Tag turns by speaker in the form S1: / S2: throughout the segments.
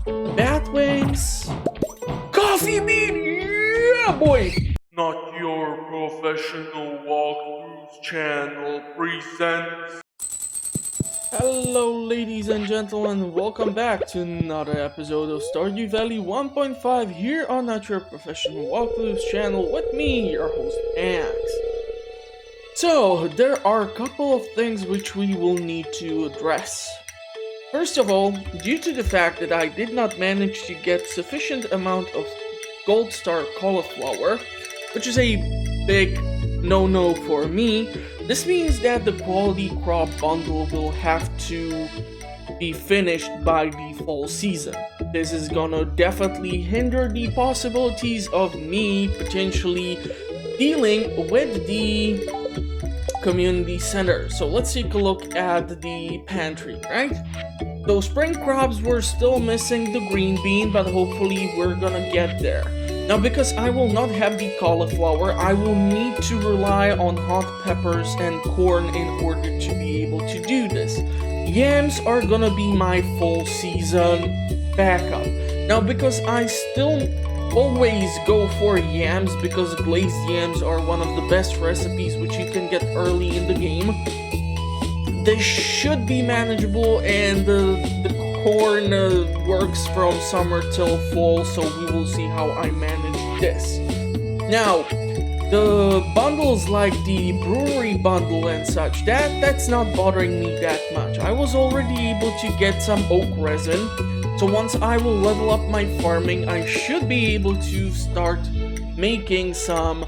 S1: Batwings, Coffeebean, yeah boy!
S2: Not Your Professional Walkthroughs channel presents.
S1: Hello ladies and gentlemen, welcome back to another episode of Stardew Valley 1.5 here on Not Your Professional Walkthroughs channel with me, your host, Max. So, there are a couple of things which we will need to address. First of all, due to the fact that I did not manage to get sufficient amount of Gold Star cauliflower, which is a big no-no for me, this means that the quality crop bundle will have to be finished by the fall season. This is gonna definitely hinder the possibilities of me potentially dealing with the community center. So let's take a look at the pantry, right? Those spring crops were still missing the green bean, but hopefully we're gonna get there. Now, because I will not have the cauliflower, I will need to rely on hot peppers and corn in order to be able to do this. Yams are gonna be my full season backup. Now, because I still always go for yams, because glazed yams are one of the best recipes which you can get early in the game, this should be manageable, and the corn works from summer till fall, so we will see how I manage this. Now, the bundles like the brewery bundle and such, that's not bothering me that much. I was already able to get some oak resin, so once I will level up my farming, I should be able to start making some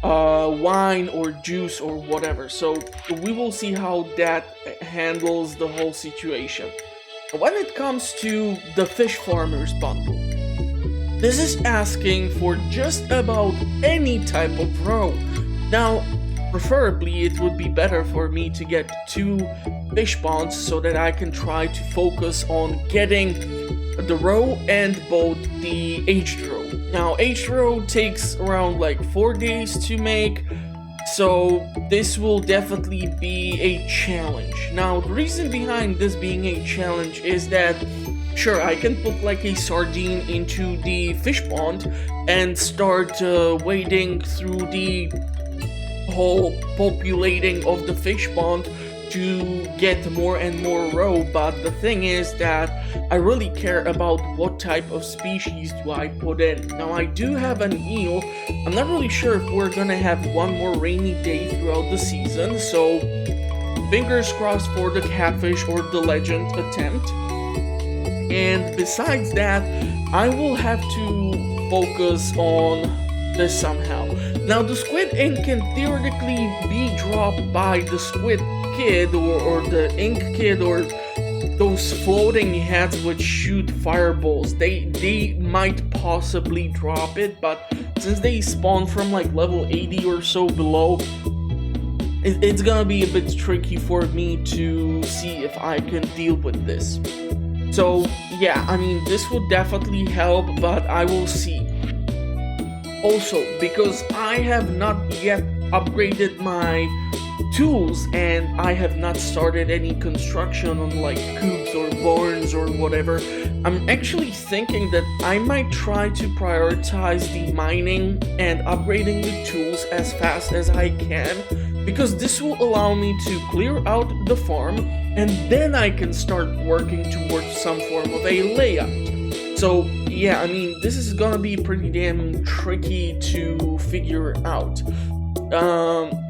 S1: wine or juice or whatever. So we will see how that handles the whole situation. When it comes to the fish farmers bundle, this is asking for just about any type of row. Now, preferably it would be better for me to get 2 fish ponds so that I can try to focus on getting the roe and both the aged roe. Now, aged roe takes around like 4 days to make, so this will definitely be a challenge. Now, the reason behind this being a challenge is that, sure, I can put like a sardine into the fish pond and start wading through the whole populating of the fish pond to get more and more roe, but the thing is that I really care about what type of species do I put in. Now, I do have an eel. I'm not really sure if we're gonna have one more rainy day throughout the season, so fingers crossed for the catfish or the legend attempt. And besides that, I will have to focus on this somehow. Now, the squid ink can theoretically be dropped by the squid kid or the ink kid or those floating heads which shoot fireballs. They might possibly drop it, but since they spawn from like level 80 or so below, it's gonna be a bit tricky for me to see if I can deal with this. So yeah, I mean, this would definitely help, but I will see. Also, because I have not yet upgraded my tools and I have not started any construction on like coops or barns or whatever, I'm actually thinking that I might try to prioritize the mining and upgrading the tools as fast as I can, because this will allow me to clear out the farm and then I can start working towards some form of a layout. So yeah, I mean, this is gonna be pretty damn tricky to figure out.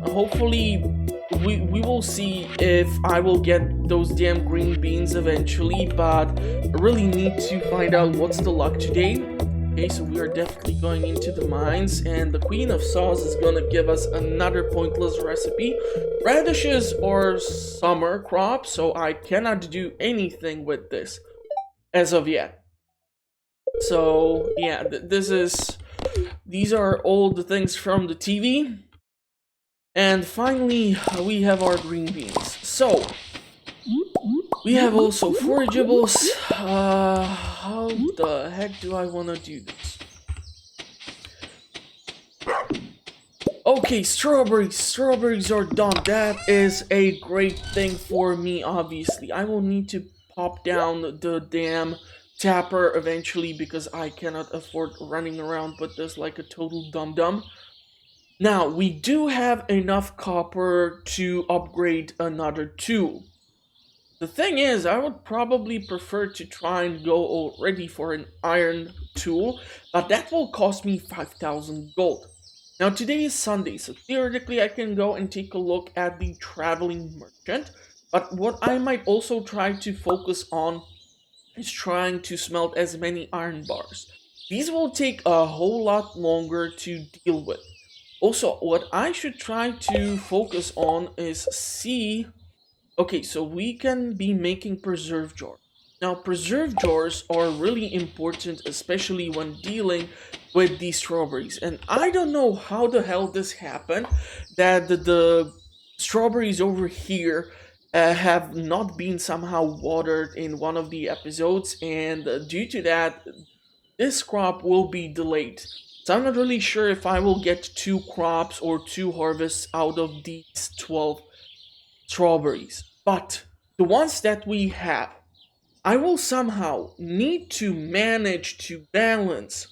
S1: Hopefully we will see if I will get those damn green beans eventually, but I really need to find out what's the luck today. Okay, so we are definitely going into the mines, and the Queen of Saws is gonna give us another pointless recipe. Radishes are summer crops, so I cannot do anything with this as of yet. So yeah, these are all the things from the TV. And finally, we have our green beans. So, we have also forageables. How the heck do I want to do this? Okay, strawberries. Strawberries are done. That is a great thing for me, obviously. I will need to pop down the damn tapper eventually because I cannot afford running around with this like a total dum-dum. Now, we do have enough copper to upgrade another tool. The thing is, I would probably prefer to try and go already for an iron tool, but that will cost me 5,000 gold. Now, today is Sunday, so theoretically I can go and take a look at the traveling merchant, but what I might also try to focus on is trying to smelt as many iron bars. These will take a whole lot longer to deal with. Also, what I should try to focus on is see. Okay, so we can be making preserve jars. Now, preserve jars are really important, especially when dealing with these strawberries. And I don't know how the hell this happened, that the strawberries over here have not been somehow watered in one of the episodes, and due to that, this crop will be delayed. So I'm not really sure if I will get two crops or two harvests out of these 12 strawberries. But the ones that we have, I will somehow need to manage to balance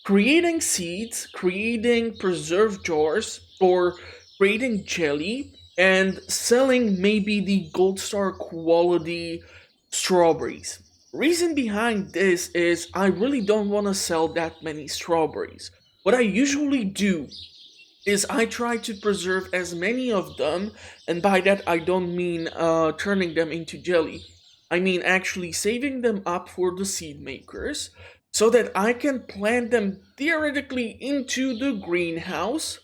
S1: creating seeds, creating preserve jars, or creating jelly, and selling maybe the gold star quality strawberries. Reason behind this is I really don't want to sell that many strawberries. What I usually do is I try to preserve as many of them, and by that I don't mean turning them into jelly. I mean actually saving them up for the seed makers so that I can plant them theoretically into the greenhouse.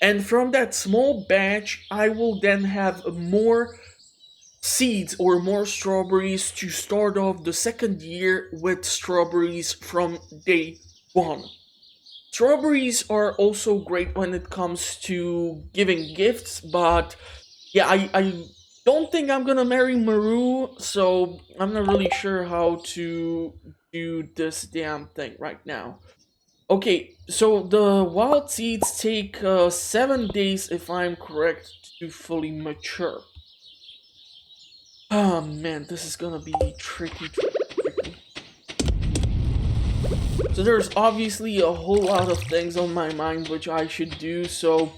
S1: And from that small batch, I will then have more seeds or more strawberries to start off the second year with strawberries from day one. Strawberries are also great when it comes to giving gifts, but yeah, I don't think I'm gonna marry Maru, so I'm not really sure how to do this damn thing right now. Okay, so the wild seeds take 7 days, if I'm correct, to fully mature. Oh man, this is gonna be tricky, tricky. So there's obviously a whole lot of things on my mind which I should do, so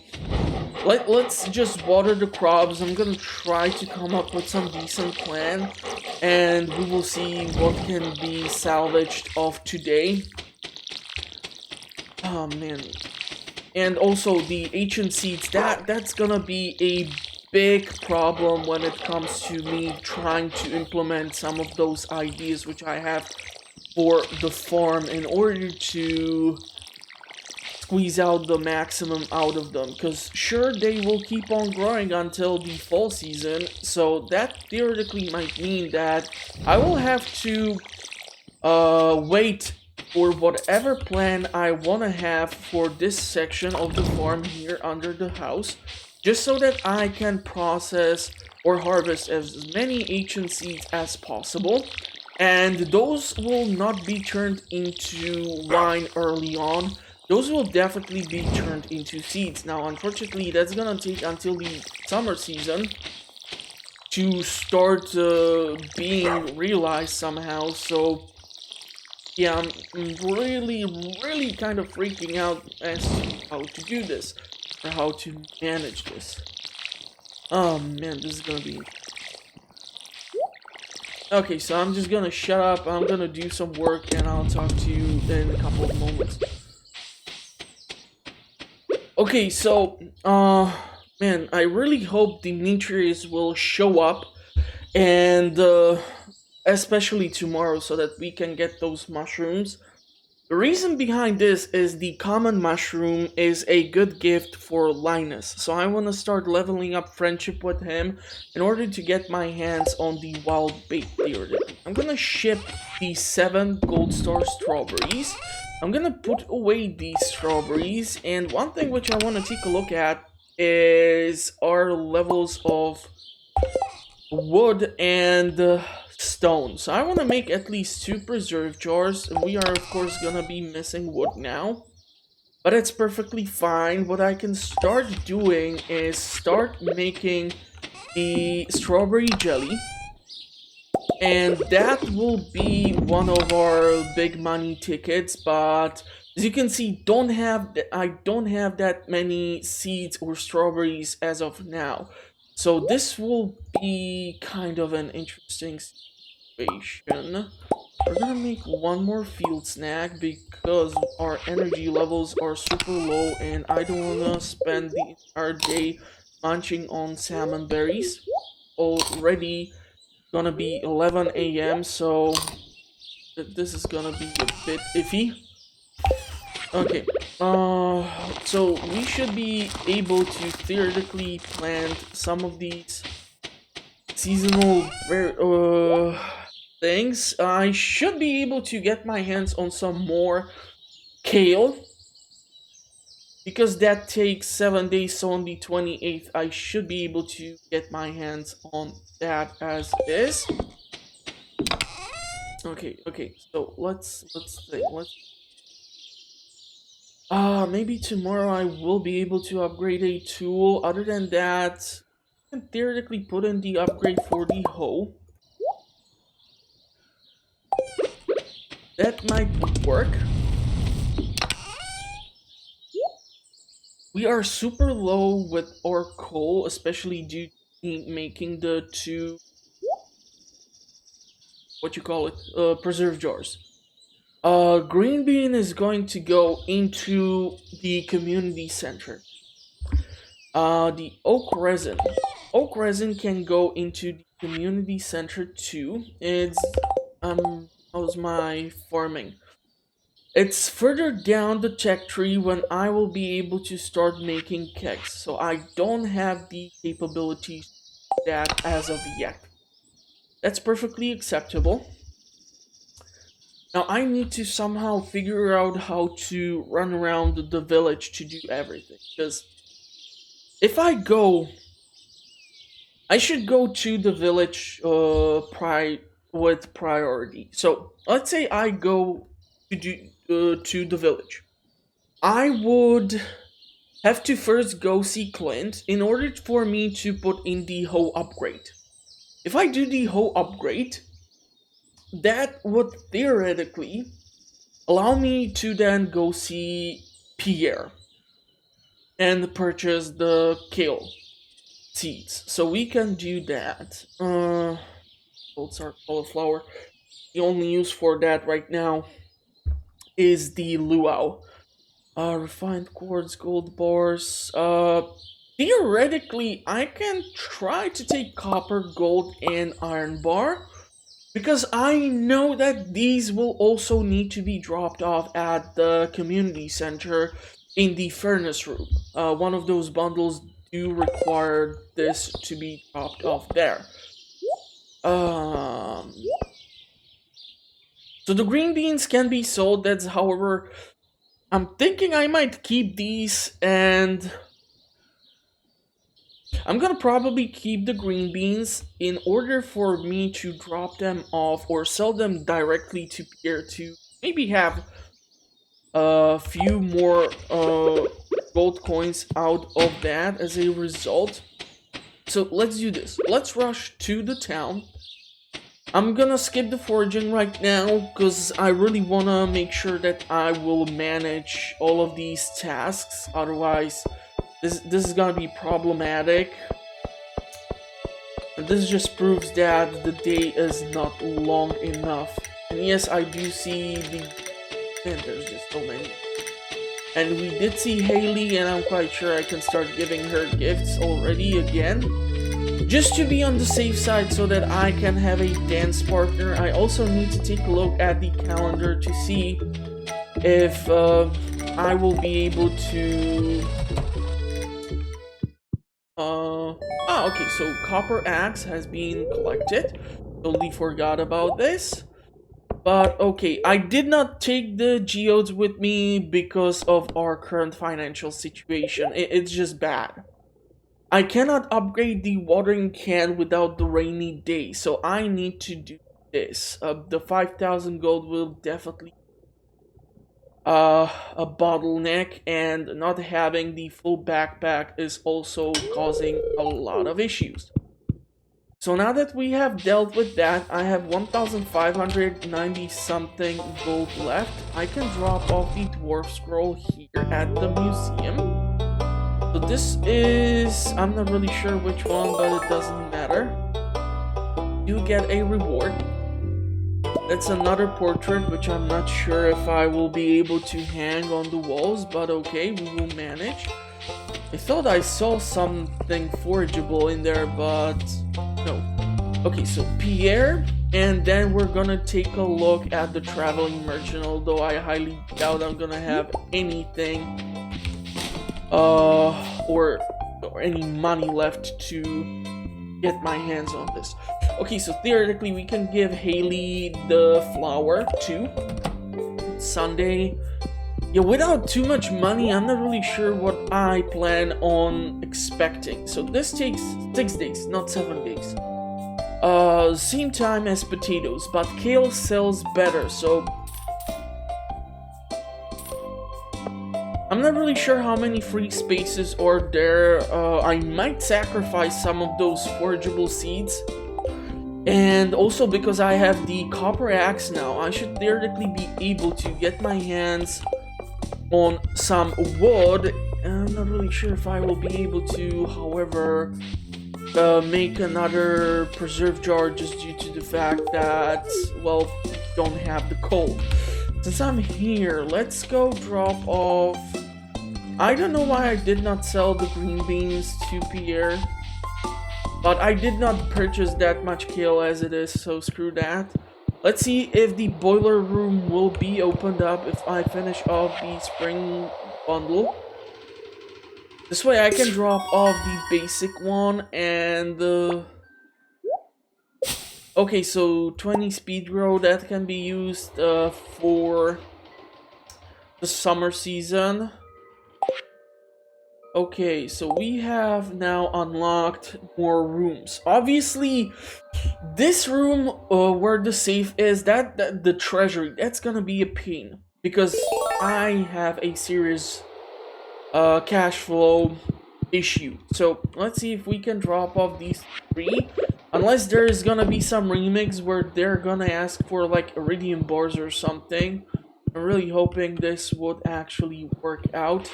S1: let's just water the crops. I'm gonna try to come up with some decent plan, and we will see what can be salvaged of today. Oh man. And also the ancient seeds, that's gonna be a big problem when it comes to me trying to implement some of those ideas which I have for the farm in order to squeeze out the maximum out of them, because sure, they will keep on growing until the fall season, so that theoretically might mean that I will have to wait for whatever plan I want to have for this section of the farm here under the house, just so that I can process or harvest as many ancient seeds as possible. And those will not be turned into wine early on. Those will definitely be turned into seeds. Now, unfortunately, that's gonna take until the summer season to start being realized somehow. So, yeah, I'm really kind of freaking out as to how to do this, or how to manage this. Oh man, this is gonna be... Okay, so I'm just gonna shut up, I'm gonna do some work, and I'll talk to you in a couple of moments. Okay, so, man, I really hope Demetrius will show up, and, especially tomorrow, so that we can get those mushrooms. The reason behind this is the common mushroom is a good gift for Linus, so I want to start leveling up friendship with him in order to get my hands on the wild bait theoretically. I'm gonna ship the 7 gold star strawberries. I'm gonna put away these strawberries, and one thing which I want to take a look at is our levels of wood and stone. So I want to make at least 2 preserve jars, and we are of course gonna be missing wood now, but it's perfectly fine. What I can start doing is start making the strawberry jelly. and that will be one of our big money tickets. But as you can see, I don't have that many seeds or strawberries as of now, so this will be kind of an interesting situation. We're gonna make one more field snack because our energy levels are super low and I don't wanna spend the entire day munching on salmon berries. Already gonna be 11 a.m., so this is gonna be a bit iffy. Okay, so we should be able to theoretically plant some of these seasonal things. I should be able to get my hands on some more kale because that takes 7 days. So on the 28th, I should be able to get my hands on that as is. Okay. So let's think. Maybe tomorrow I will be able to upgrade a tool. Other than that, I can theoretically put in the upgrade for the hoe. That might work. We are super low with our coal, especially due to making the two, what you call it, preserve jars. Green bean is going to go into the community center. The oak resin can go into the community center too. How's my farming? It's further down the tech tree when I will be able to start making kegs, so I don't have the capabilities to do that as of yet. That's perfectly acceptable. Now I need to somehow figure out how to run around the village to do everything, because if I should go to the village with priority. So let's say I go to the village. I would have to first go see Clint in order for me to put in the hoe upgrade. If I do the hoe upgrade, that would theoretically allow me to then go see Pierre and purchase the kale seeds. So we can do that. Gold are cauliflower. The only use for that right now is the luau. Refined quartz, gold bars. Theoretically, I can try to take copper, gold, and iron bar because I know that these will also need to be dropped off at the community center in the furnace room. One of those bundles do require this to be dropped off there. Um, so the green beans can be sold. That's, however, I'm thinking I might keep these, and I'm gonna probably keep the green beans in order for me to drop them off or sell them directly to Pierre to maybe have a few more gold coins out of that as a result. So let's do this. Let's rush to the town. I'm gonna skip the foraging right now because I really wanna make sure that I will manage all of these tasks. Otherwise, this is gonna be problematic. And this just proves that the day is not long enough. And yes, I do see the... Man, there's just so many. And we did see Haley, and I'm quite sure I can start giving her gifts already again. Just to be on the safe side so that I can have a dance partner. I also need to take a look at the calendar to see if I will be able to... okay, so copper axe has been collected. Totally forgot about this. But okay, I did not take the geodes with me because of our current financial situation. It's just bad. I cannot upgrade the watering can without the rainy day, so I need to do this. The 5,000 gold will definitely a bottleneck, and not having the full backpack is also causing a lot of issues. So now that we have dealt with that, I have 1,590 something gold left. I can drop off the dwarf scroll here at the museum. So this is, I'm not really sure which one, but it doesn't matter. You get a reward. That's another portrait, which I'm not sure if I will be able to hang on the walls, but okay, we will manage. I thought I saw something forageable in there, but no. Okay, so Pierre, and then we're gonna take a look at the traveling merchant, although I highly doubt I'm gonna have anything, or any money left to get my hands on this. Okay, so theoretically we can give Haley the flower too. Sunday. Yeah, without too much money, I'm not really sure what I plan on expecting. So this takes 6 days, not 7 days. Same time as potatoes, but kale sells better, so I'm not really sure how many free spaces are there. I might sacrifice some of those forageable seeds. And also because I have the copper axe now, I should theoretically be able to get my hands on some wood. I'm not really sure if I will be able to, however, make another preserve jar just due to the fact that, well, don't have the coal. Since I'm here, let's go drop off. I don't know why I did not sell the green beans to Pierre, but I did not purchase that much kale as it is, so screw that. Let's see if the boiler room will be opened up if I finish off the spring bundle. This way I can drop off the basic one and okay, so 20 speed grow, that can be used for the summer season. Okay, so we have now unlocked more rooms. Obviously, this room where the safe is, that the treasury, that's gonna be a pain. Because I have a serious cash flow issue. So, let's see if we can drop off these 3. Unless there is gonna be some remix where they're gonna ask for like iridium bars or something. I'm really hoping this would actually work out.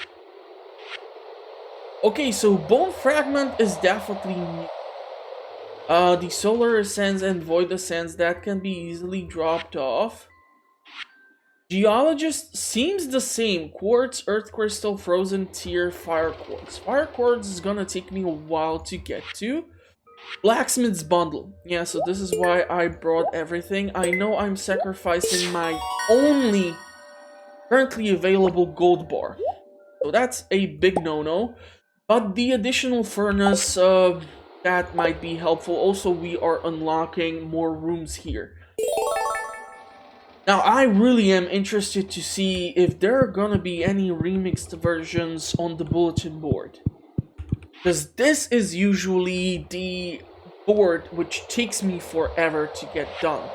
S1: Okay, so Bone Fragment is definitely new. The Solar Essence and Void Essence, that can be easily dropped off. Geologist seems the same. Quartz, Earth Crystal, Frozen Tear, Fire Quartz. Fire Quartz is gonna take me a while to get to. Blacksmith's Bundle. Yeah, so this is why I brought everything. I know I'm sacrificing my only currently available gold bar. So that's a big no-no. But the additional furnace, that might be helpful. Also, we are unlocking more rooms here. Now, I really am interested to see if there are gonna be any remixed versions on the bulletin board. Because this is usually the board which takes me forever to get done.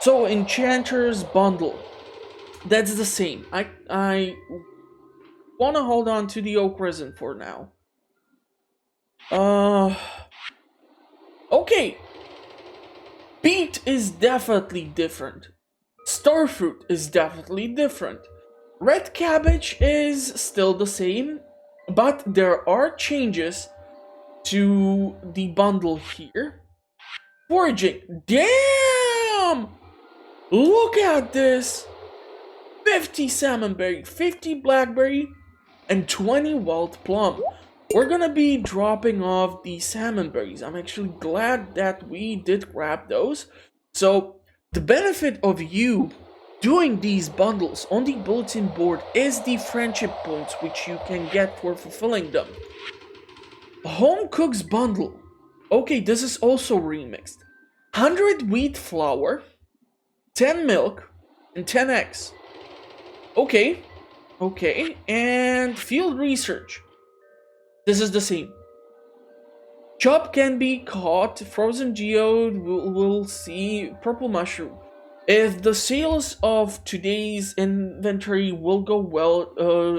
S1: So, Enchanter's Bundle. That's the same. I wanna hold on to the Oak Resin for now. Okay. Beet is definitely different. Starfruit is definitely different. Red cabbage is still the same, but there are changes to the bundle here. Foraging. Damn! Look at this! 50 salmonberry, 50 blackberry, and 20 wild plum. We're gonna be dropping off the salmonberries. I'm actually glad that we did grab those. So, the benefit of you doing these bundles on the bulletin board is the friendship points which you can get for fulfilling them. Home Cook's Bundle. Okay, this is also remixed. 100 wheat flour, 10 milk, and 10 eggs. Okay, and field research. This is the same. Chop can be caught, frozen geode, we'll see, purple mushroom. If the sales of today's inventory will go well,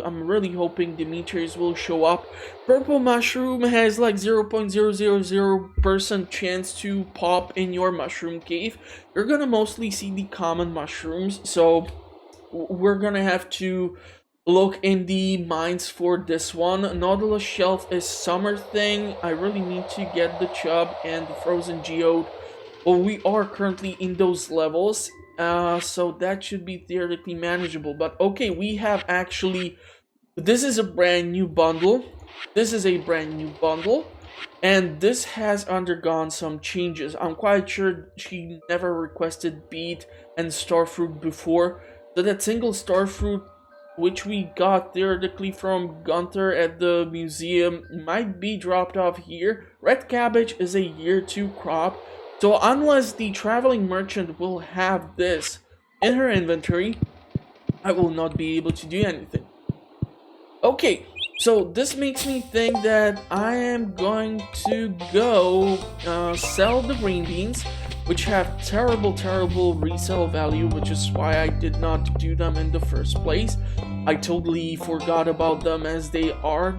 S1: I'm really hoping Demetrius will show up. Purple mushroom has like 0.000% chance to pop in your mushroom cave. You're gonna mostly see the common mushrooms, so we're gonna have to look in the mines for this one. Nautilus Shelf is summer thing. I really need to get the chub and the frozen geode. Well, we are currently in those levels, so that should be theoretically manageable. But okay, we have actually, this is a brand new bundle. This is a brand new bundle. And this has undergone some changes. I'm quite sure she never requested beet and starfruit before. So that single starfruit, which we got theoretically from Gunther at the museum, might be dropped off here. Red cabbage is a year 2 crop. So unless the traveling merchant will have this in her inventory, I will not be able to do anything. Okay, so this makes me think that I am going to go sell the green beans, which have terrible resale value, which is why I did not do them in the first place. I totally forgot about them as they are.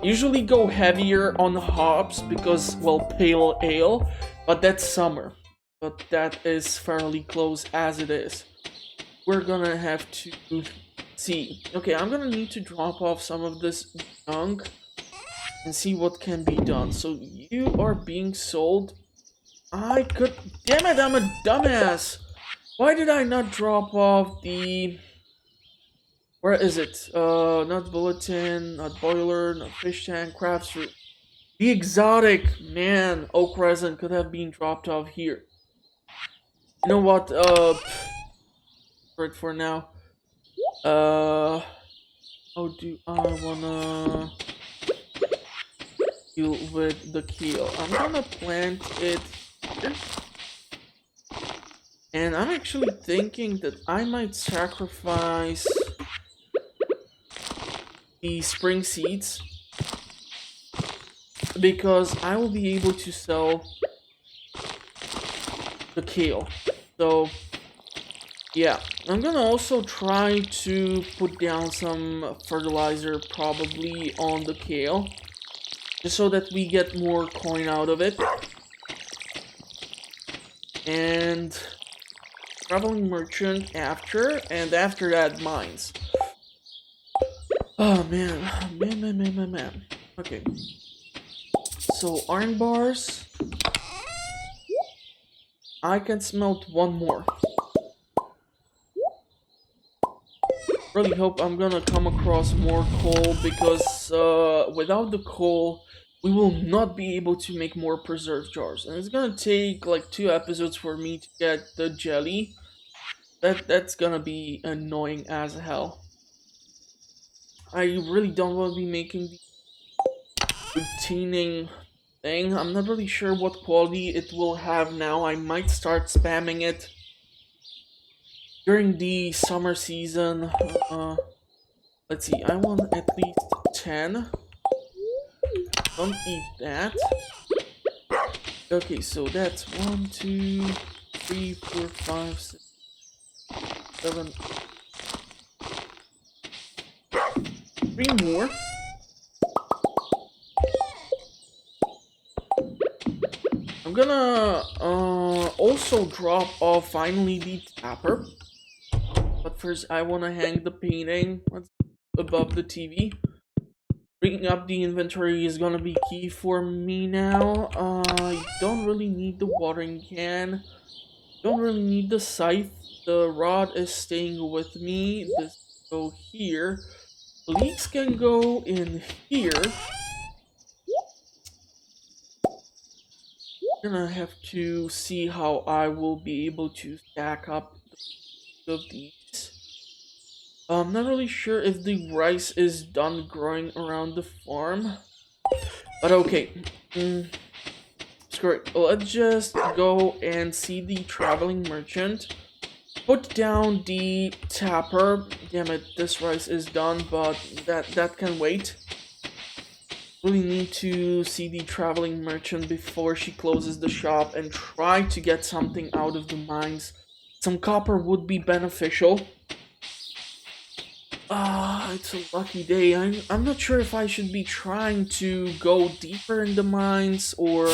S1: Usually go heavier on hops because, well, pale ale, but that's summer. But that is fairly close as it is. We're gonna have to see. Okay, I'm gonna need to drop off some of this junk and see what can be done. So you are being sold. I could. Damn it, I'm a dumbass. Why did I not drop off the. Where is it? Not bulletin, not boiler, not fish tank, crafts fruit. The exotic, man, oak resin could have been dropped off here. You know what? For it for now. How do I wanna deal with the keel? I'm gonna plant it here. And I'm actually thinking that I might sacrifice the spring seeds because I will be able to sell the kale. So yeah, I'm gonna also try to put down some fertilizer probably on the kale just so that we get more coin out of it. And traveling merchant after, and after that mines. Oh man, man. Okay. So iron bars. I can smelt one more. Really hope I'm gonna come across more coal because without the coal we will not be able to make more preserve jars, and it's gonna take like 2 episodes for me to get the jelly. That's gonna be annoying as hell. I really don't want to be making the routining thing. I'm not really sure what quality it will have now. I might start spamming it during the summer season. Let's see, I want at least 10. Don't eat that. Okay, so that's 1, 2, 3, 4, 5, 6, 7. 3 more. I'm gonna also drop off finally the tapper. But first I wanna hang the painting above the TV. Bringing up the inventory is gonna be key for me now. I don't really need the watering can. Don't really need the scythe. The rod is staying with me. This go here. Leeks can go in here. I'm gonna have to see how I will be able to stack up of these. I'm not really sure if the rice is done growing around the farm. But okay. Screw it. Let's just go and see the traveling merchant. Put down the tapper. Damn it, this rice is done, but that can wait. Really need to see the traveling merchant before she closes the shop and try to get something out of the mines Some copper would be beneficial. It's a lucky day. I'm not sure if I should be trying to go deeper in the mines or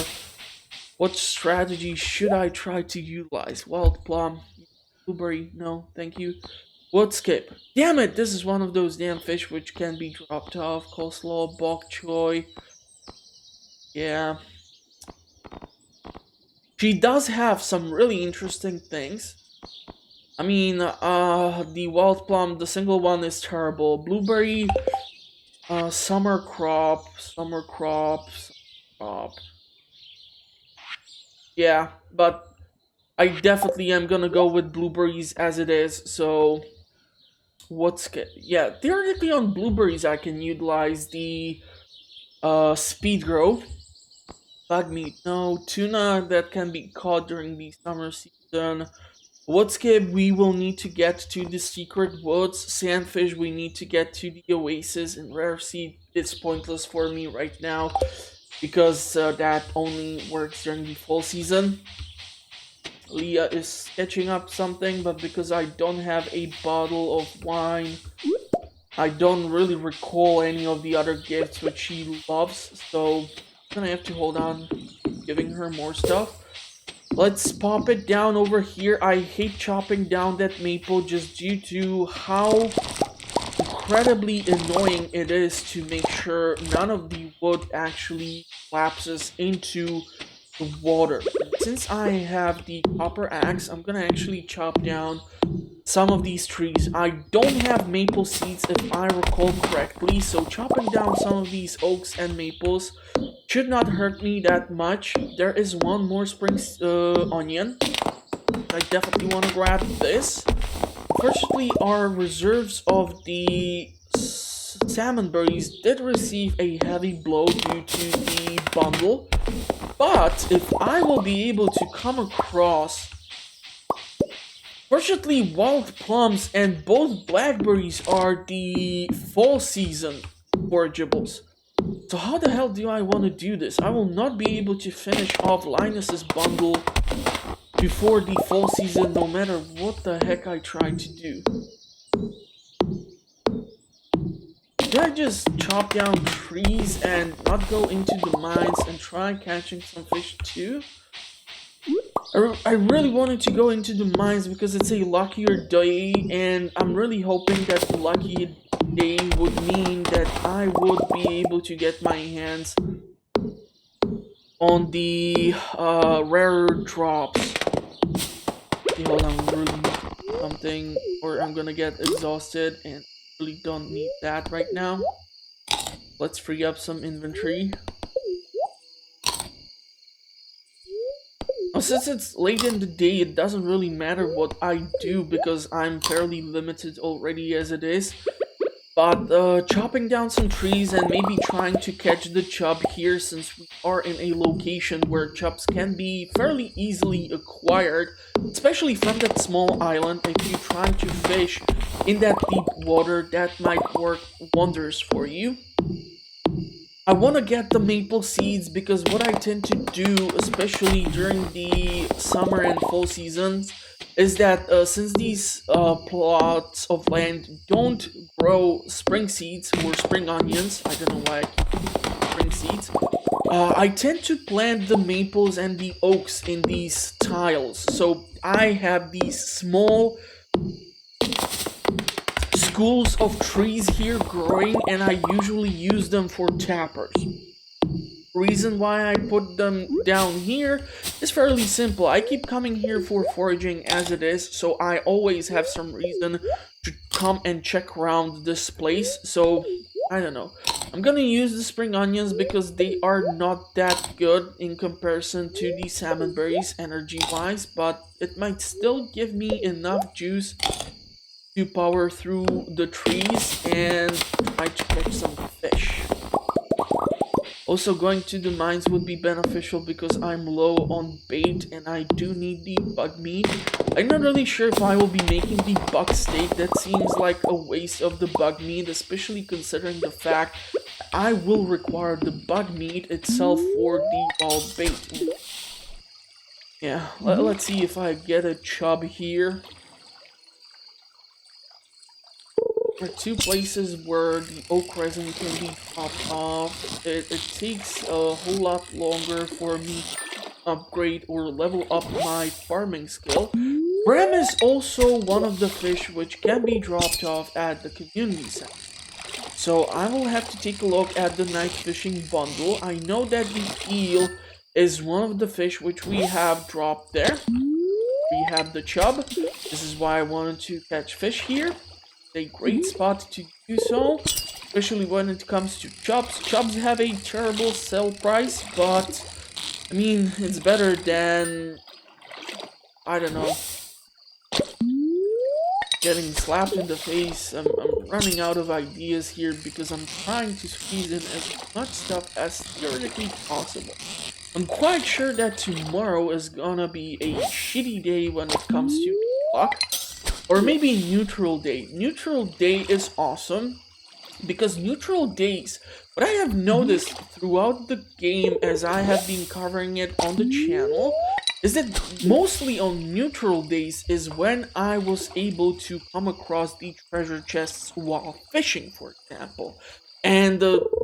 S1: what strategy should I try to utilize. Wild plum, blueberry, no, thank you. Wood skip. Damn it, this is one of those damn fish which can be dropped off. Coleslaw, bok choy. Yeah. She does have some really interesting things. I mean, the wild plum, the single one is terrible. Blueberry, summer crop, summer crop, summer crop. Yeah, but I definitely am gonna go with blueberries as it is, so yeah, theoretically on blueberries I can utilize the speed growth. Bug meat, no. Tuna that can be caught during the summer season. Woodskip, we will need to get to the secret woods. Sandfish, we need to get to the oasis. And rare seed, it's pointless for me right now because that only works during the fall season. Leah is sketching up something, but because I don't have a bottle of wine, I don't really recall any of the other gifts which she loves, so I'm gonna have to hold on giving her more stuff. Let's pop it down over here. I hate chopping down that maple just due to how incredibly annoying it is to make sure none of the wood actually collapses into the water. Since I have the copper axe, I'm gonna actually chop down some of these trees. I don't have maple seeds if I recall correctly, so chopping down some of these oaks and maples should not hurt me that much. There is one more spring onion. I definitely want to grab this. Unfortunately, our reserves of the salmon berries did receive a heavy blow due to the bundle. But if I will be able to come across, fortunately, wild plums and both blackberries are the fall season forageables. So how the hell do I want to do this? I will not be able to finish off Linus's bundle before the fall season, no matter what the heck I try to do. Did I just chop down trees and not go into the mines and try catching some fish too? I really wanted to go into the mines because it's a luckier day, and I'm really hoping that the lucky day would mean that I would be able to get my hands on the rarer drops. Okay, hold on, really need something, or I'm gonna get exhausted, and really don't need that right now. Let's free up some inventory. Since it's late in the day, it doesn't really matter what I do because I'm fairly limited already as it is. But chopping down some trees and maybe trying to catch the chub here, since we are in a location where chubs can be fairly easily acquired, especially from that small island. If you try to fish in that deep water, that might work wonders for you. I want to get the maple seeds because what I tend to do, especially during the summer and fall seasons, is that since these plots of land don't grow spring seeds or spring onions, I don't know why I keep spring seeds, I tend to plant the maples and the oaks in these tiles. So I have these small schools of trees here growing, and I usually use them for tappers. Reason why I put them down here is fairly simple. I keep coming here for foraging as it is, so I always have some reason to come and check around this place. So I don't know, I'm gonna use the spring onions because they are not that good in comparison to the salmon berries energy wise, but it might still give me enough juice to power through the trees and try to catch some fish. Also, going to the mines would be beneficial because I'm low on bait and I do need the bug meat. I'm not really sure if I will be making the bug steak. That seems like a waste of the bug meat, especially considering the fact I will require the bug meat itself for the wild bait. Yeah, let's see if I get a chub here. There are two places where the oak resin can be chopped off. It takes a whole lot longer for me to upgrade or level up my farming skill. Bram is also one of the fish which can be dropped off at the community center. So I will have to take a look at the night fishing bundle. I know that the eel is one of the fish which we have dropped there. We have the chub. This is why I wanted to catch fish here. A great spot to do so, especially when it comes to chubs. Chubs have a terrible sell price, but I mean, it's better than, I don't know, getting slapped in the face. I'm running out of ideas here because I'm trying to squeeze in as much stuff as theoretically possible. I'm quite sure that tomorrow is gonna be a shitty day when it comes to luck. Or maybe neutral day. Neutral day is awesome because neutral days, what I have noticed throughout the game as I have been covering it on the channel, is that mostly on neutral days is when I was able to come across the treasure chests while fishing, for example. And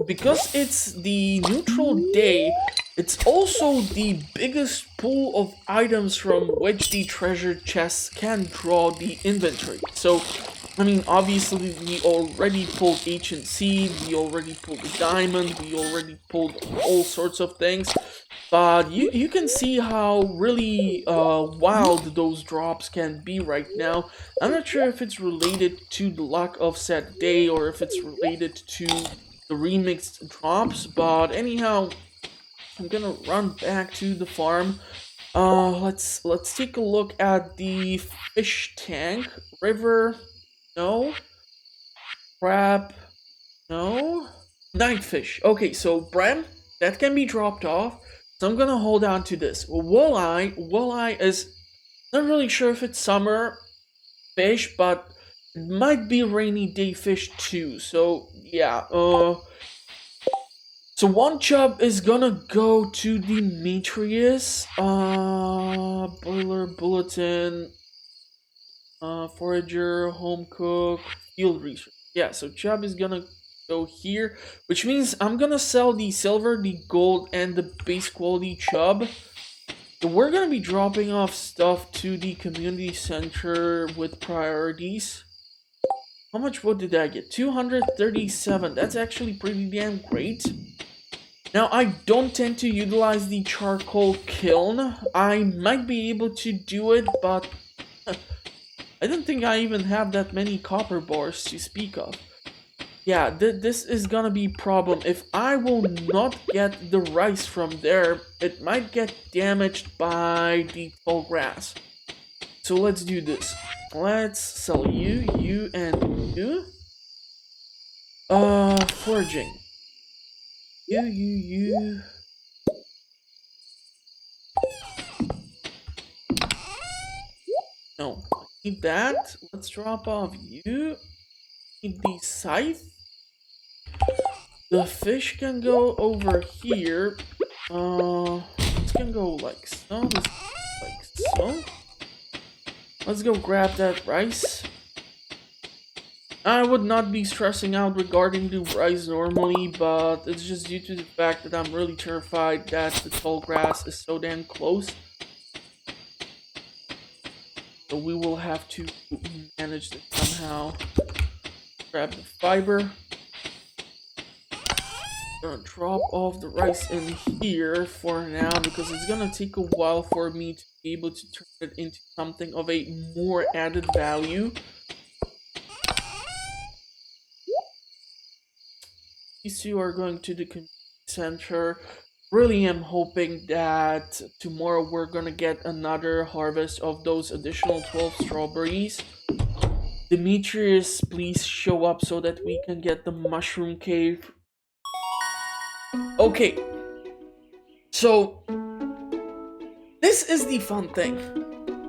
S1: because it's the neutral day, it's also the biggest pool of items from which the treasure chests can draw the inventory. So, I mean, obviously we already pulled ancient seed, we already pulled the diamond, we already pulled all sorts of things. But you can see how really wild those drops can be right now. I'm not sure if it's related to the luck of said day or if it's related to the remixed drops, but anyhow, I'm gonna run back to the farm. Let's take a look at the fish tank. River, no. Crab, no. Night fish. Okay, so Bram, that can be dropped off. So I'm gonna hold on to this. Walleye is not really sure if it's summer fish, but it might be rainy day fish too. So yeah, so one chub is gonna go to Demetrius. Boiler, bulletin, forager, home cook, field research. Yeah, so chub is gonna go here, which means I'm gonna sell the silver, the gold, and the base quality chub. So we're gonna be dropping off stuff to the community center with priorities. How much wood did I get? 237. That's actually pretty damn great. Now, I don't tend to utilize the charcoal kiln. I might be able to do it, but I don't think I even have that many copper bars to speak of. Yeah, this is gonna be a problem. If I will not get the rice from there, it might get damaged by the tall grass. So let's do this. Let's sell you, and you. Foraging. You. No, I need that. Let's drop off you. Need the scythe. The fish can go over here. This can go like so. This like so. Let's go grab that rice. I would not be stressing out regarding the rice normally, but it's just due to the fact that I'm really terrified that the tall grass is so damn close. So we will have to manage this somehow. Grab the fiber. Gonna drop off the rice in here for now because it's gonna take a while for me to be able to turn it into something of a more added value. These two are going to the community center. Really am hoping that tomorrow we're gonna get another harvest of those additional 12 strawberries. Demetrius, please show up so that we can get the mushroom cave. Okay, so this is the fun thing.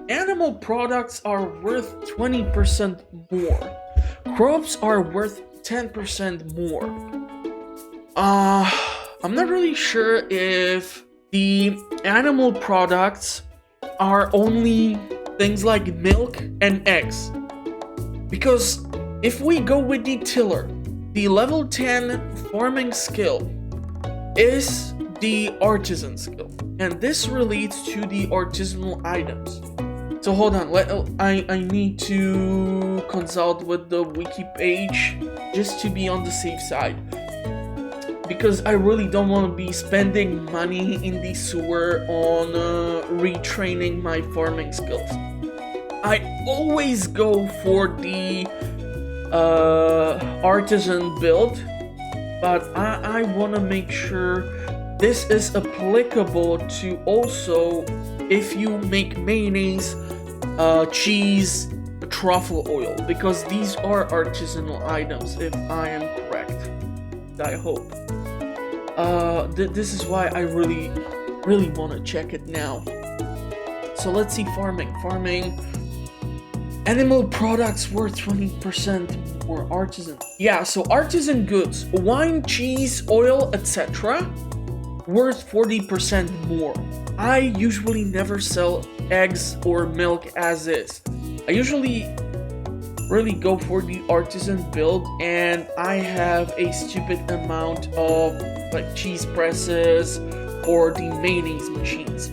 S1: Animal products are worth 20% more. Crops are worth 10% more. I'm not really sure if the animal products are only things like milk and eggs. Because if we go with the tiller, the level 10 farming skill is the artisan skill. And this relates to the artisanal items. So hold on, I need to consult with the wiki page just to be on the safe side. Because I really don't want to be spending money in the sewer on retraining my farming skills. I always go for the artisan build, but I want to make sure this is applicable to also if you make mayonnaise, cheese, truffle oil, because these are artisanal items if I am correct. I hope. This is why I really want to check it now. So let's see farming. Animal products worth 20% more artisan. Yeah, so artisan goods, wine, cheese, oil, etc. worth 40% more. I usually never sell eggs or milk as is. I usually really go for the artisan build, and I have a stupid amount of like cheese presses or the mayonnaise machines.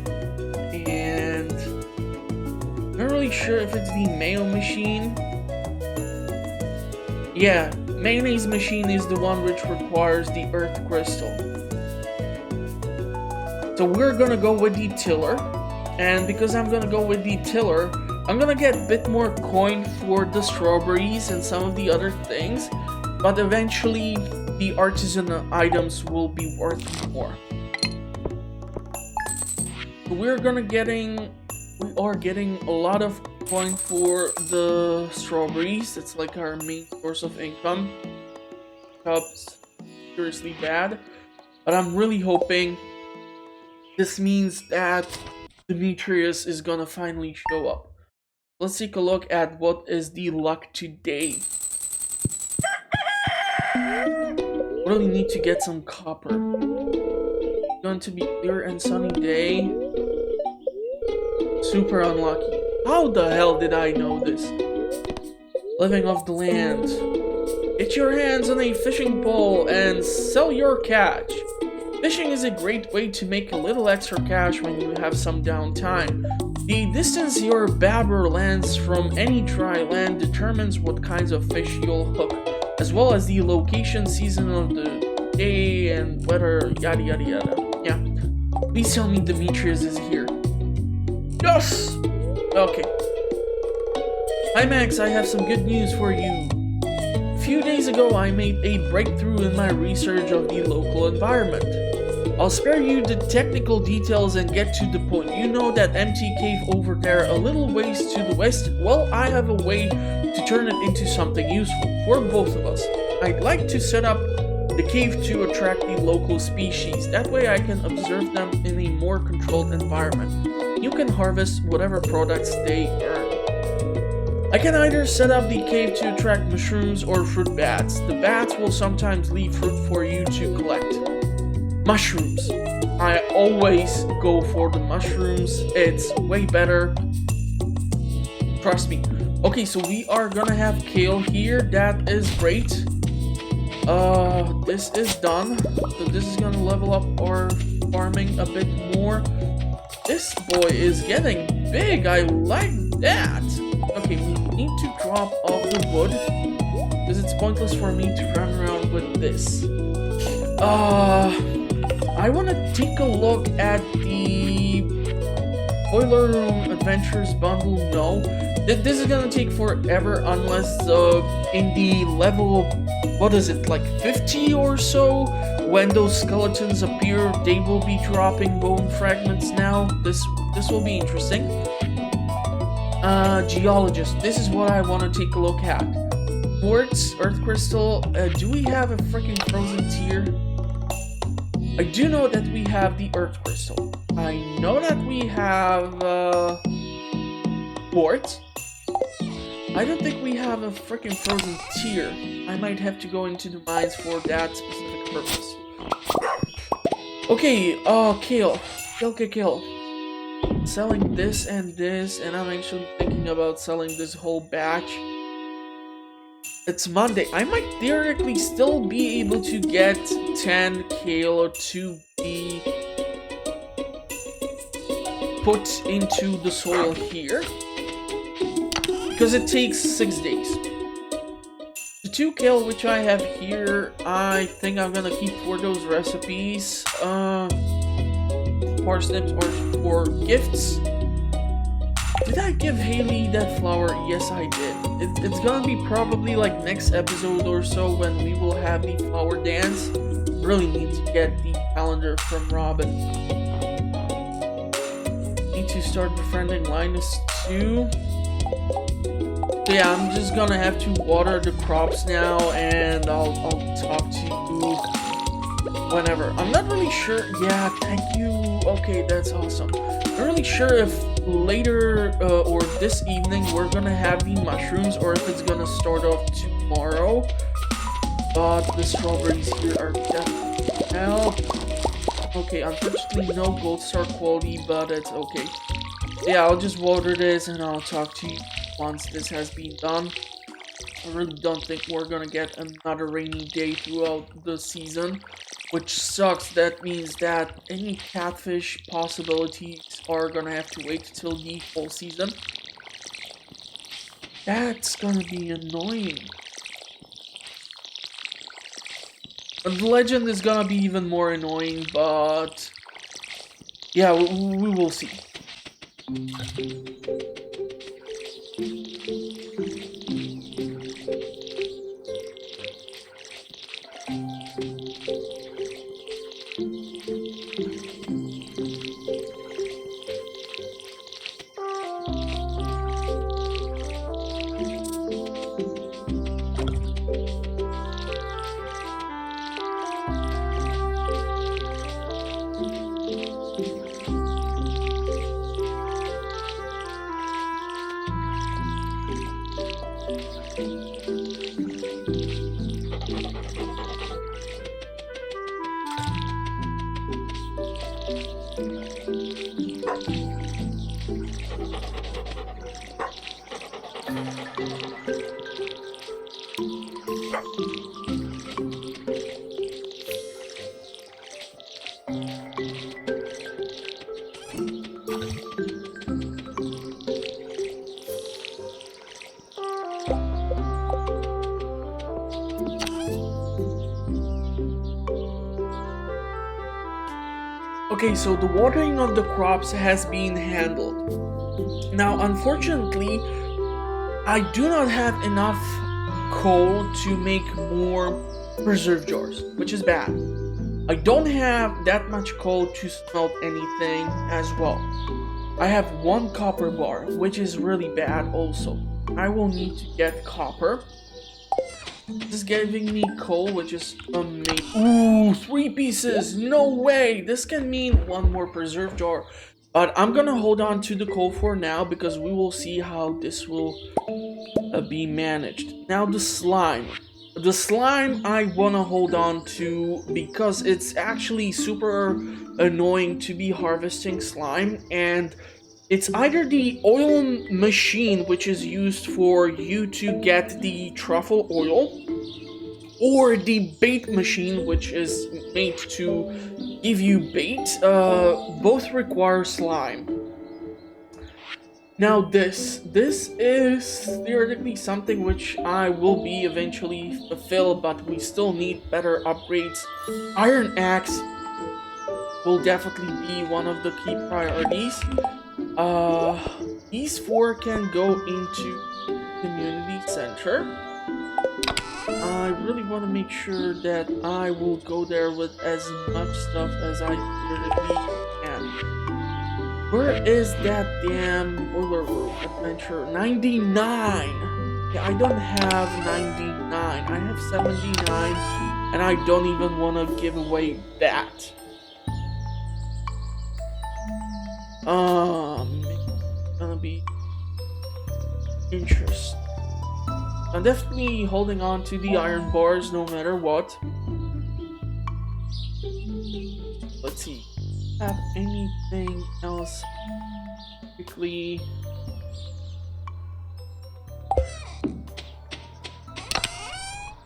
S1: And I'm not really sure if it's the mayo machine. Yeah, mayonnaise machine is the one which requires the earth crystal. So we're gonna go with the tiller, and because I'm gonna go with the tiller, I'm gonna get a bit more coin for the strawberries and some of the other things, but eventually the artisan items will be worth more. So we are getting a lot of coin for the strawberries. It's like our main source of income. Cups, seriously bad, but I'm really hoping this means that Demetrius is gonna finally show up. Let's take a look at what is the luck today. Really need to get some copper. Going to be clear and sunny day. Super unlucky. How the hell did I know this? Living off the land. Get your hands on a fishing pole and sell your catch. Fishing is a great way to make a little extra cash when you have some downtime. The distance your babber lands from any dry land determines what kinds of fish you'll hook, as well as the location, season of the day, and weather, yada yada yada. Yeah. Please tell me Demetrius is here. Yes! Okay. Hi Max, I have some good news for you. A few days ago I made a breakthrough in my research of the local environment. I'll spare you the technical details and get to the point. You know that empty cave over there a little ways to the west? Well, I have a way to turn it into something useful for both of us. I'd like to set up the cave to attract the local species. That way I can observe them in a more controlled environment. You can harvest whatever products they earn. I can either set up the cave to attract mushrooms or fruit bats. The bats will sometimes leave fruit for you to collect. Mushrooms. I always go for the mushrooms. It's way better. Trust me. Okay, so we are gonna have kale here. That is great. This is done. So this is gonna level up our farming a bit more. This boy is getting big. I like that. Okay, we need to drop off the wood because it's pointless for me to run around with this. I want to take a look at the Boiler Room Adventures bundle. No, this is gonna take forever unless in the level, what is it, like 50 or so, when those skeletons appear, they will be dropping bone fragments now. This will be interesting. Geologist, this is what I want to take a look at. Quartz, earth crystal, do we have a freaking frozen tier? I do know that we have the earth crystal. I know that we have quartz. I don't think we have a freaking frozen tier. I might have to go into the mines for that specific purpose. Okay, kale. Kale. selling this and this, and I'm actually thinking about selling this whole batch. It's Monday. I might theoretically still be able to get 10 kale to be put into the soil here, because it takes 6 days. The 2 kale which I have here, I think I'm gonna keep for those recipes. Parsnips or for gifts. Did I give Haley that flower? Yes, I did. It's gonna be probably like next episode or so when we will have the flower dance. Really need to get the calendar from Robin. Need to start befriending Linus too. So yeah, I'm just gonna have to water the crops now, and I'll talk to you whenever. I'm not really sure. Yeah, thank you. Okay, that's awesome. I'm not really sure if later or this evening we're gonna have the mushrooms or if it's gonna start off tomorrow. But the strawberries here are definitely help. Okay, unfortunately no gold star quality, but it's okay. Yeah, I'll just water this and I'll talk to you once this has been done. I really don't think we're gonna get another rainy day throughout the season, which sucks. That means that any catfish possibilities are gonna have to wait till the fall season. That's gonna be annoying. And the legend is gonna be even more annoying, but yeah, we will see. Okay, so the watering of the crops has been handled. Now, unfortunately, I do not have enough coal to make more preserve jars, which is bad. I don't have that much coal to smelt anything as well. I have 1 copper bar, which is really bad also. I will need to get copper. This is giving me coal, which is amazing. Ooh, 3 pieces! No way! This can mean 1 more preserve jar. But I'm gonna hold on to the coal for now because we will see how this will be managed. Now the slime. The slime I wanna hold on to because it's actually super annoying to be harvesting slime, and it's either the oil machine, which is used for you to get the truffle oil, or the bait machine, which is made to give you bait. Both require slime. Now this is theoretically something which I will be eventually fulfill, but we still need better upgrades. Iron axe will definitely be one of the key priorities. These 4 can go into community center. I really want to make sure that I will go there with as much stuff as I theoretically can. Where is that damn boiler room adventure? 99! Yeah, I don't have 99. I have 79, and I don't even want to give away that. It's gonna be interesting. I'm definitely holding on to the iron bars no matter what. Let's see. Have anything else quickly.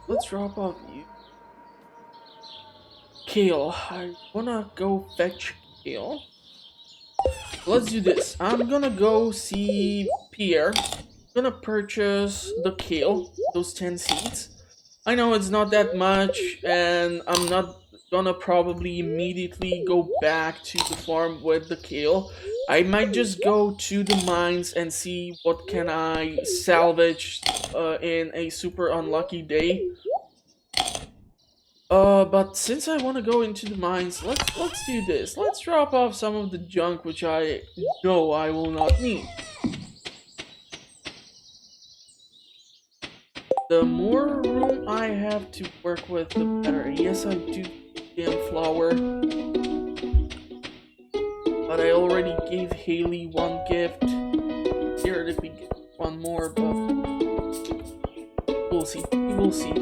S1: Let's drop off you. Kale. I wanna go fetch Kale. Let's do this. I'm gonna go see Pierre. I'm gonna purchase the Kale, those 10 seeds. I know it's not that much, and I'm not gonna probably immediately go back to the farm with the Kale. I might just go to the mines and see what can I salvage in a super unlucky day. But since I want to go into the mines, let's do this. Let's drop off some of the junk which I know I will not need. The more room I have to work with, the better. Yes, I do damn flour. But I already gave Haley one gift. Here if we get one more, but we'll see. We will see.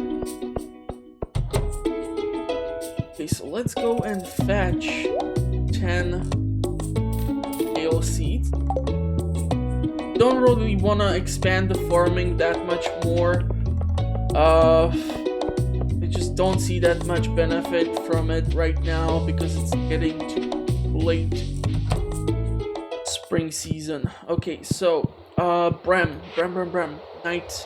S1: Okay, so let's go and fetch 10 kale seeds. Don't really want to expand the farming that much more. I just don't see that much benefit from it right now because it's getting too late. Spring season. Okay, so Brem. Night.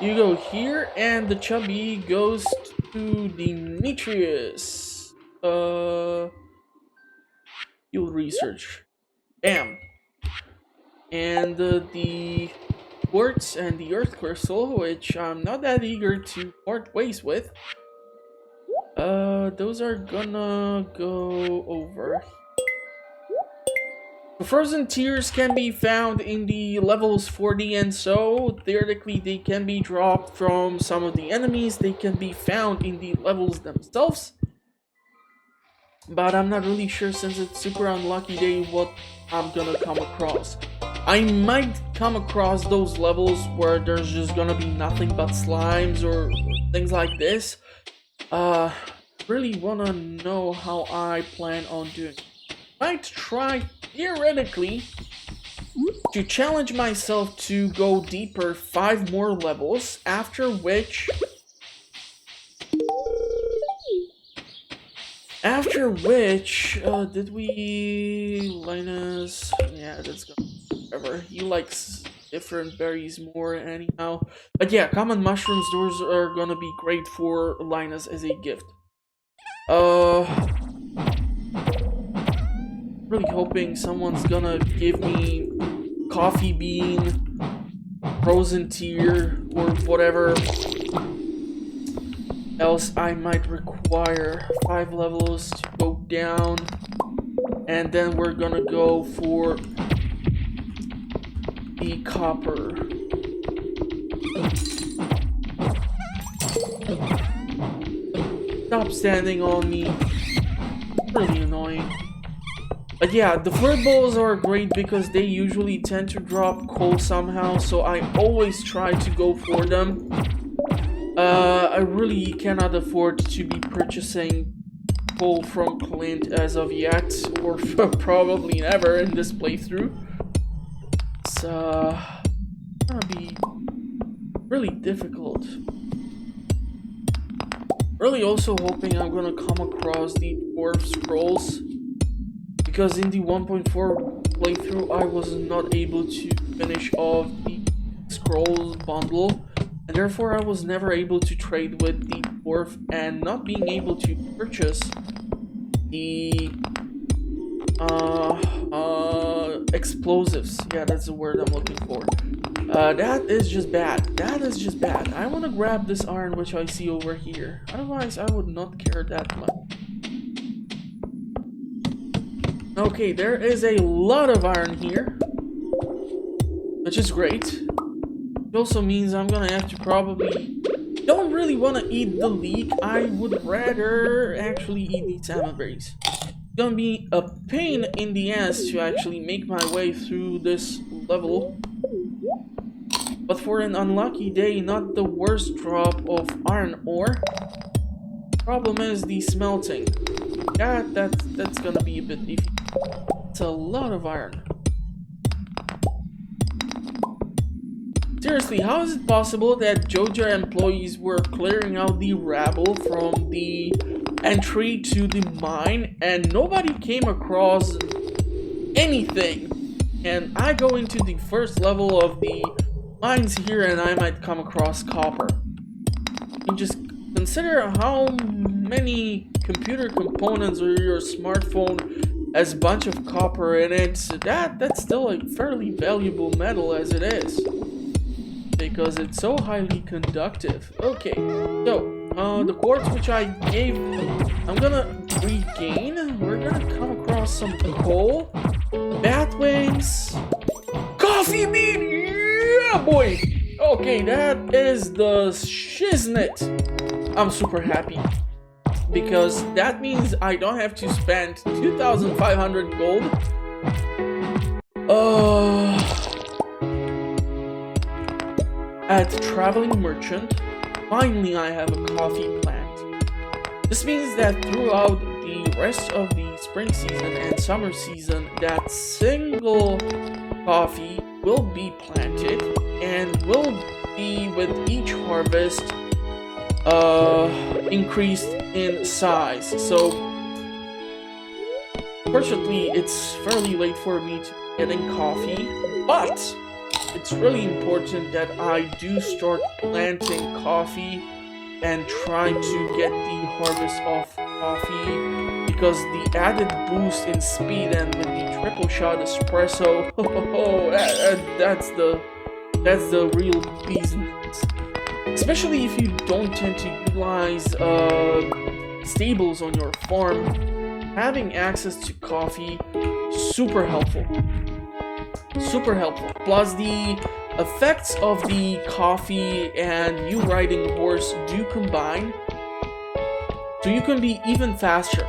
S1: You go here, and the chubby goes to Demetrius. Field research. Bam. And the quartz and the earth crystal, which I'm not that eager to part ways with. Those are gonna go over. The frozen tears can be found in the levels 40 and so. Theoretically, they can be dropped from some of the enemies. They can be found in the levels themselves. But I'm not really sure since it's super unlucky day what I'm gonna come across. I might come across those levels where there's just gonna be nothing but slimes or things like this. Really wanna know how I plan on doing. Might try theoretically to challenge myself to go deeper 5 more levels, after which did we Linus? Yeah, that's gonna be forever. He likes different berries more anyhow. But yeah, common mushrooms, those are gonna be great for Linus as a gift. Really hoping someone's gonna give me Coffebean, frozen tear, or whatever else I might require. 5 levels to go down, and then we're gonna go for the copper. Stop standing on me. Really annoying. But yeah, the flirt balls are great because they usually tend to drop coal somehow, so I always try to go for them. I really cannot afford to be purchasing coal from Clint as of yet, or probably never in this playthrough. It's gonna be really difficult. Really also hoping I'm gonna come across the dwarf scrolls, because in the 1.4 playthrough I was not able to finish off the scrolls bundle, and therefore I was never able to trade with the dwarf, and not being able to purchase the explosives. Yeah, that's the word I'm looking for. That is just bad. That is just bad. I want to grab this iron which I see over here. Otherwise, I would not care that much. Okay, there is a lot of iron here, which is great. It also means I'm gonna have to probably... Don't really want to eat the leek. I would rather actually eat these salmon berries. It's gonna be a pain in the ass to actually make my way through this level. But for an unlucky day, not the worst drop of iron ore. Problem is the smelting. That's gonna be a bit iffy. It's a lot of iron. Seriously, how is it possible that Joja employees were clearing out the rabble from the entry to the mine and nobody came across anything? And I go into the first level of the mines here and I might come across copper. And just consider how many computer components or your smartphone has a bunch of copper in it. So that's still a fairly valuable metal as it is, because it's so highly conductive. Okay, so the quartz which I gave, I'm gonna regain. We're gonna come across some coal, bat wings, coffee bean, yeah boy. Okay, that is the shiznit. I'm super happy because that means I don't have to spend 2,500 gold at Traveling Merchant. Finally, I have a coffee plant. This means that throughout the rest of the spring season and summer season, that single coffee will be planted and will be with each harvest increased in size. So fortunately, it's fairly late for me to be getting coffee, but it's really important that I do start planting coffee and trying to get the harvest of coffee, because the added boost in speed and with the triple shot espresso, that's the real business. Especially if you don't tend to utilize stables on your farm, having access to coffee, super helpful. Super helpful. Plus the effects of the coffee and you riding a horse do combine, so you can be even faster.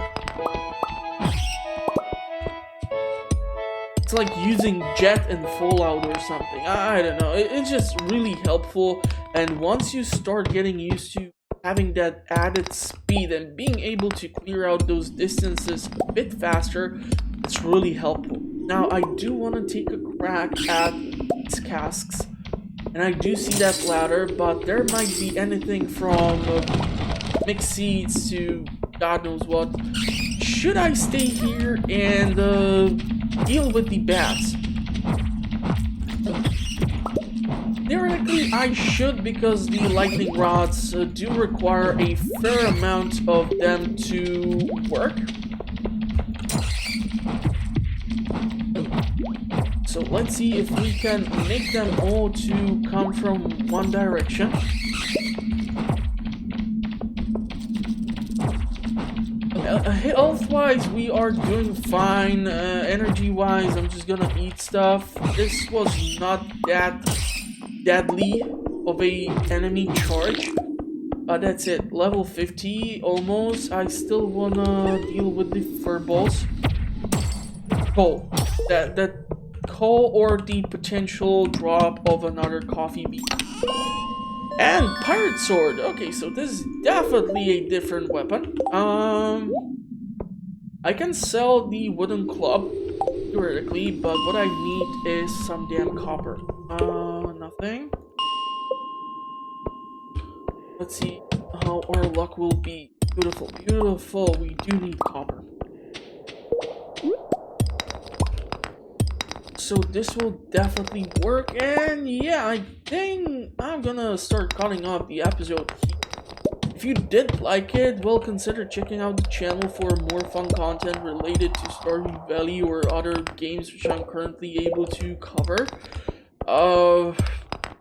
S1: It's like using jet in Fallout or something. I don't know. It's just really helpful, and once you start getting used to having that added speed and being able to clear out those distances a bit faster, it's really helpful. Now, I do want to take a crack at these casks, and I do see that ladder, but there might be anything from mixed seeds to God knows what. Should I stay here and deal with the bats? Theoretically, I should, because the lightning rods do require a fair amount of them to work. So let's see if we can make them all to come from one direction. Health-wise, we are doing fine. Energy-wise, I'm just gonna eat stuff. This was not that deadly of a enemy charge. That's it. Level 50, almost. I still wanna deal with the furballs. Coal. That coal or the potential drop of another coffee bean. And pirate sword. Okay, so this is definitely a different weapon. I can sell the wooden club theoretically, but what I need is some damn copper. Nothing. Let's see how our luck will be. Beautiful, beautiful. We do need copper. So this will definitely work, and yeah, I think I'm gonna start cutting off the episode here. If you did like it, well, consider checking out the channel for more fun content related to Stardew Valley or other games which I'm currently able to cover.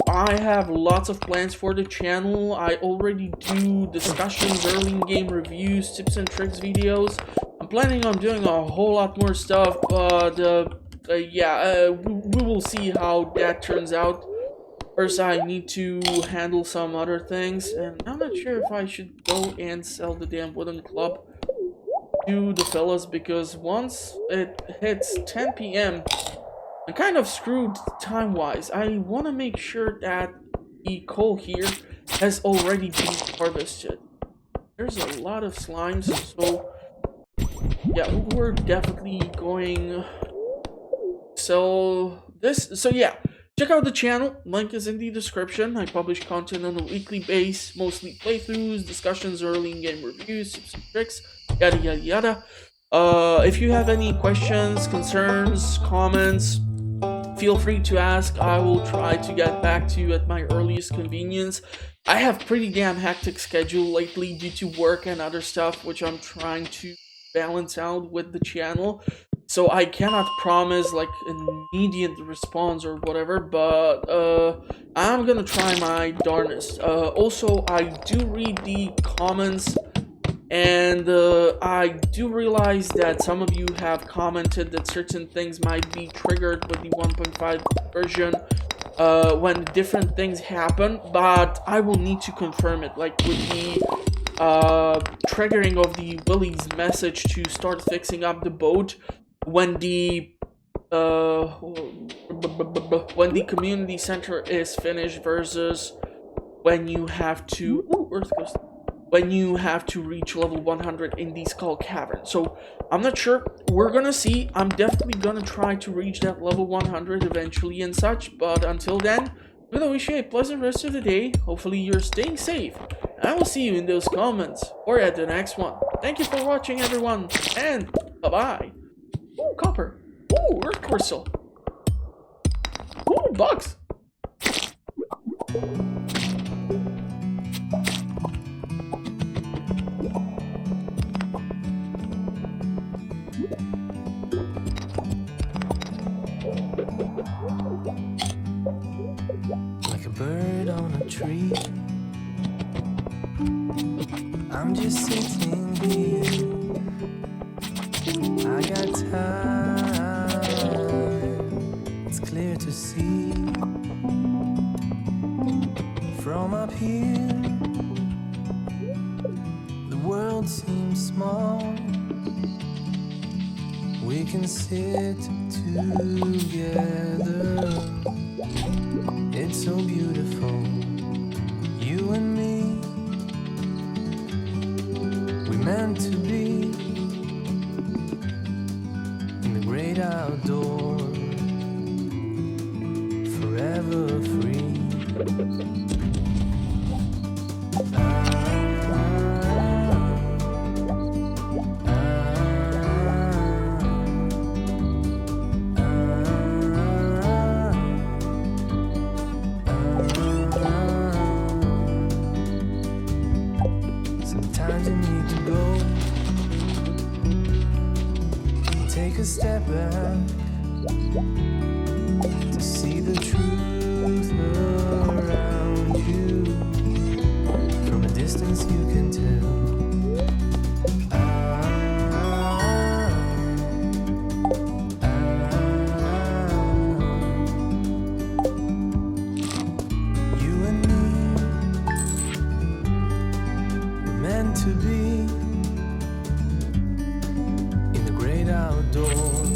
S1: I have lots of plans for the channel. I already do discussions, early in-game reviews, tips and tricks videos. I'm planning on doing a whole lot more stuff, but we will see how that turns out. First, I need to handle some other things, and I'm not sure if I should go and sell the damn wooden club to the fellas, because once it hits 10 p.m., I'm kind of screwed time-wise. I want to make sure that the coal here has already been harvested. There's a lot of slimes, so yeah, we're definitely going So yeah, check out the channel. Link is in the description. I publish content on a weekly base, mostly playthroughs, discussions, early in-game reviews, tips and tricks, yada yada yada. If you have any questions, concerns, comments, feel free to ask. I will try to get back to you at my earliest convenience. I have pretty damn hectic schedule lately due to work and other stuff, which I'm trying to balance out with the channel. So I cannot promise like an immediate response or whatever, but I'm gonna try my darnest. Also, I do read the comments, and I do realize that some of you have commented that certain things might be triggered with the 1.5 version when different things happen, but I will need to confirm it, like with the triggering of the Willie's message to start fixing up the boat when the community center is finished versus when you have to when you have to reach level 100 in the Skull Cavern. So I'm not sure. We're gonna see. I'm definitely gonna try to reach that level 100 eventually and such, but until then, I'm gonna wish you a pleasant rest of the day. Hopefully you're staying safe. I will see you in those comments or at the next one. Thank you for watching, everyone, and bye-bye. Ooh, copper. Ooh, earth crystal. Ooh, bugs.
S3: Like a bird on a tree, I'm just sitting here. I got time, it's clear to see. From up here, the world seems small. We can sit together. It's so beautiful, you and me. We meant to be in the great outdoors, forever free. Sometimes you need to go and take a step back to see the truth around you. From a distance you can tell. You and me, meant to be in the great outdoors.